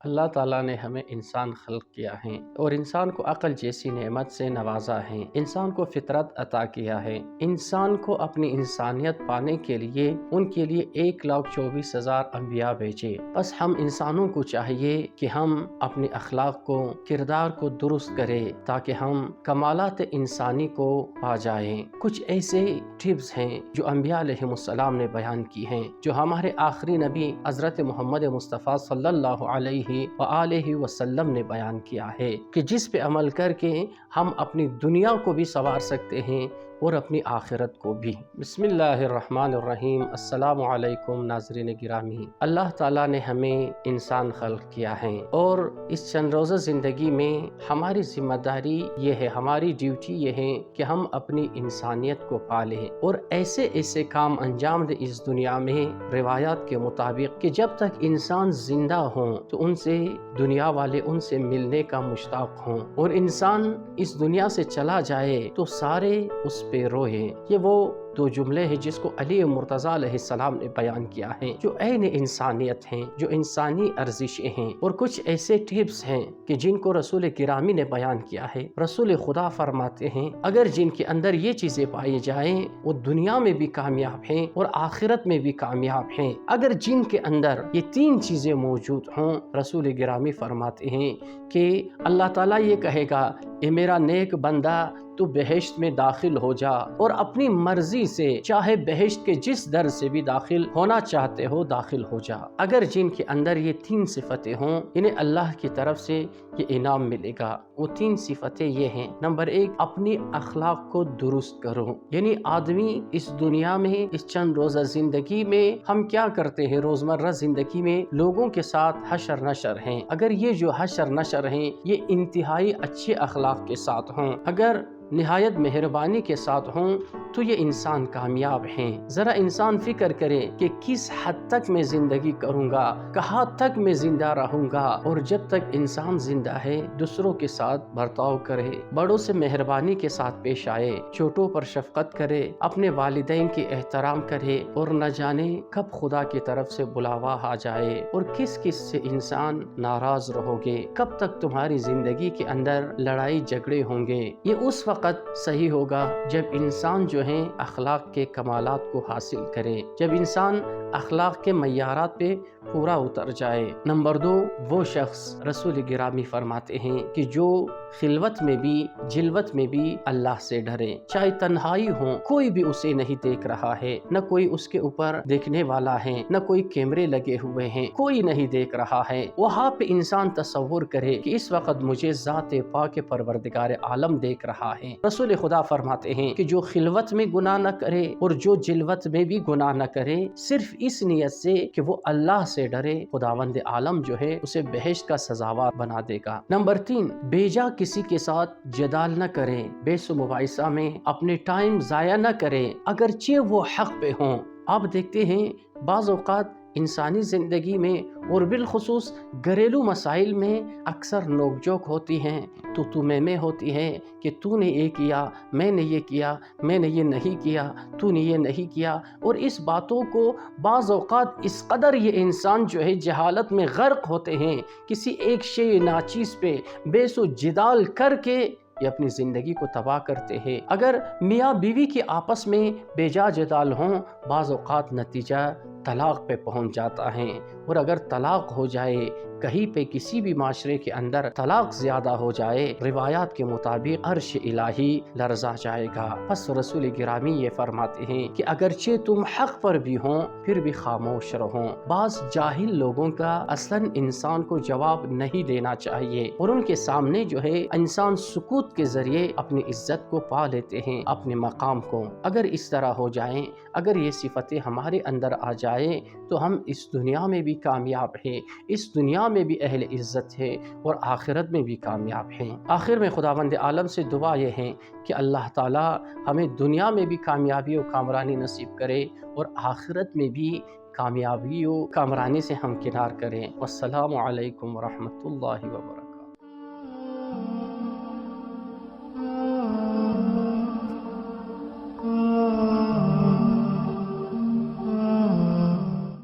اللہ تعالیٰ نے ہمیں انسان خلق کیا ہے اور انسان کو عقل جیسی نعمت سے نوازا ہے، انسان کو فطرت عطا کیا ہے، انسان کو اپنی انسانیت پانے کے لیے ان کے لیے 1,24,000 انبیاء بھیجے۔ بس ہم انسانوں کو چاہیے کہ ہم اپنے اخلاق کو، کردار کو درست کریں تاکہ ہم کمالات انسانی کو پا جائیں۔ کچھ ایسے ٹپس ہیں جو انبیاء علیہ السلام نے بیان کی ہیں، جو ہمارے آخری نبی حضرت محمد مصطفیٰ صلی اللہ علیہ وآلہ وسلم نے بیان کیا ہے کہ جس پہ عمل کر کے ہم اپنی دنیا کو بھی سنوار سکتے ہیں اور اپنی آخرت کو بھی۔ بسم اللہ الرحمن الرحیم۔ السلام علیکم ناظرین گرامی۔ اللہ تعالیٰ نے ہمیں انسان خلق کیا ہے اور اس چند روزہ زندگی میں ہماری ذمہ داری یہ ہے، ہماری ڈیوٹی یہ ہے کہ ہم اپنی انسانیت کو پالیں اور ایسے ایسے کام انجام دیں اس دنیا میں روایات کے مطابق کہ جب تک انسان زندہ ہوں تو ان سے دنیا والے ان سے ملنے کا مشتاق ہوں، اور انسان اس دنیا سے چلا جائے تو سارے اس پہ روئے۔ یہ وہ دو جملے ہیں جس کو علی مرتضیٰ علیہ السلام نے بیان کیا ہے، جو عین انسانیت ہیں، جو انسانی ارزشیں ہیں، اور کچھ ایسے ٹپس ہیں کہ جن کو رسول گرامی نے بیان کیا ہے۔ رسول خدا فرماتے ہیں اگر جن کے اندر یہ چیزیں پائی جائیں وہ دنیا میں بھی کامیاب ہیں اور آخرت میں بھی کامیاب ہیں۔ اگر جن کے اندر یہ تین چیزیں موجود ہوں، رسول گرامی فرماتے ہیں کہ اللہ تعالیٰ یہ کہے گا اے میرا نیک بندہ تو بہشت میں داخل ہو جا، اور اپنی مرضی سے چاہے بہشت کے جس در سے بھی داخل ہونا چاہتے ہو داخل ہو جا۔ اگر جن کے اندر یہ تین صفتیں ہوں انہیں اللہ کی طرف سے یہ انعام ملے گا۔ وہ تین صفتیں یہ ہیں، نمبر 1، اپنی اخلاق کو درست کرو۔ یعنی آدمی اس دنیا میں اس چند روزہ زندگی میں ہم کیا کرتے ہیں؟ روزمرہ زندگی میں لوگوں کے ساتھ حشر نشر ہیں۔ اگر یہ جو حشر نشر ہیں یہ انتہائی اچھے اخلاق کے ساتھ ہوں، اگر نہایت مہربانی کے ساتھ ہوں تو یہ انسان کامیاب ہیں۔ ذرا انسان فکر کرے کہ کس حد تک میں زندگی کروں گا، کہاں تک میں زندہ رہوں گا، اور جب تک انسان زندہ ہے دوسروں کے ساتھ برتاؤ کرے، بڑوں سے مہربانی کے ساتھ پیش آئے، چھوٹوں پر شفقت کرے، اپنے والدین کی احترام کرے، اور نہ جانے کب خدا کی طرف سے بلاوا آ جائے اور کس کس سے انسان ناراض رہو گے، کب تک تمہاری زندگی کے اندر لڑائی جھگڑے ہوں گے۔ یہ اس وقت صحیح ہوگا جب انسان جو ہیں اخلاق کے کمالات کو حاصل کرے، جب انسان اخلاق کے معیارات پہ پورا اتر جائے۔ نمبر 2، وہ شخص رسول گرامی فرماتے ہیں کہ جو خلوت میں بھی جلوت میں بھی اللہ سے ڈرے، چاہے تنہائی ہو، کوئی بھی اسے نہیں دیکھ رہا ہے، نہ کوئی اس کے اوپر دیکھنے والا ہے، نہ کوئی کیمرے لگے ہوئے ہیں، کوئی نہیں دیکھ رہا ہے، وہاں پہ انسان تصور کرے کہ اس وقت مجھے ذات پاک پروردگار عالم دیکھ رہا ہے۔ رسول خدا فرماتے ہیں کہ جو خلوت میں گناہ نہ کرے اور جو جلوت میں بھی گناہ نہ کرے، صرف اس نیت سے کہ وہ اللہ سے ڈرے، خداوند عالم جو ہے اسے بہشت کا سزاوار بنا دے گا۔ نمبر 3، بیجا کسی کے ساتھ جدال نہ کریں، بحث و مباحثہ میں اپنے ٹائم ضائع نہ کریں اگرچہ وہ حق پہ ہوں۔ آپ دیکھتے ہیں بعض اوقات انسانی زندگی میں اور بالخصوص گھریلو مسائل میں اکثر نوک جھوک ہوتی ہیں، تو میں ہوتی ہے کہ تو نے یہ کیا، میں نے یہ کیا، میں نے یہ نہیں کیا، تو نے یہ نہیں کیا، اور اس باتوں کو بعض اوقات اس قدر یہ انسان جو ہے جہالت میں غرق ہوتے ہیں، کسی ایک شے ناچیز پہ بحث و جدال کر کے یہ اپنی زندگی کو تباہ کرتے ہیں۔ اگر میاں بیوی کے آپس میں بیجا جدال ہوں، بعض اوقات نتیجہ طلاق پہ پہنچ جاتا ہے، اور اگر طلاق ہو جائے، کہیں پہ کسی بھی معاشرے کے اندر طلاق زیادہ ہو جائے، روایات کے مطابق عرش الہی لرزا جائے گا۔ پس رسول گرامی یہ فرماتے ہیں کہ اگرچہ تم حق پر بھی ہوں پھر بھی خاموش رہو۔ بعض جاہل لوگوں کا اصلاً انسان کو جواب نہیں دینا چاہیے، اور ان کے سامنے جو ہے انسان سکوت کے ذریعے اپنی عزت کو پا لیتے ہیں، اپنے مقام کو۔ اگر اس طرح ہو جائیں، اگر یہ صفتیں ہمارے اندر آ جائیں تو ہم اس دنیا میں بھی کامیاب ہیں، اس دنیا میں بھی اہل عزت ہے اور آخرت میں بھی کامیاب ہیں۔ آخر میں خداوند عالم سے دعا یہ ہے کہ اللہ تعالی ہمیں دنیا میں بھی کامیابی و کامرانی نصیب کرے اور آخرت میں بھی کامیابی و کامرانی سے ہمکنار کریں۔ والسلام علیکم ورحمۃ اللہ وبرکاتہ۔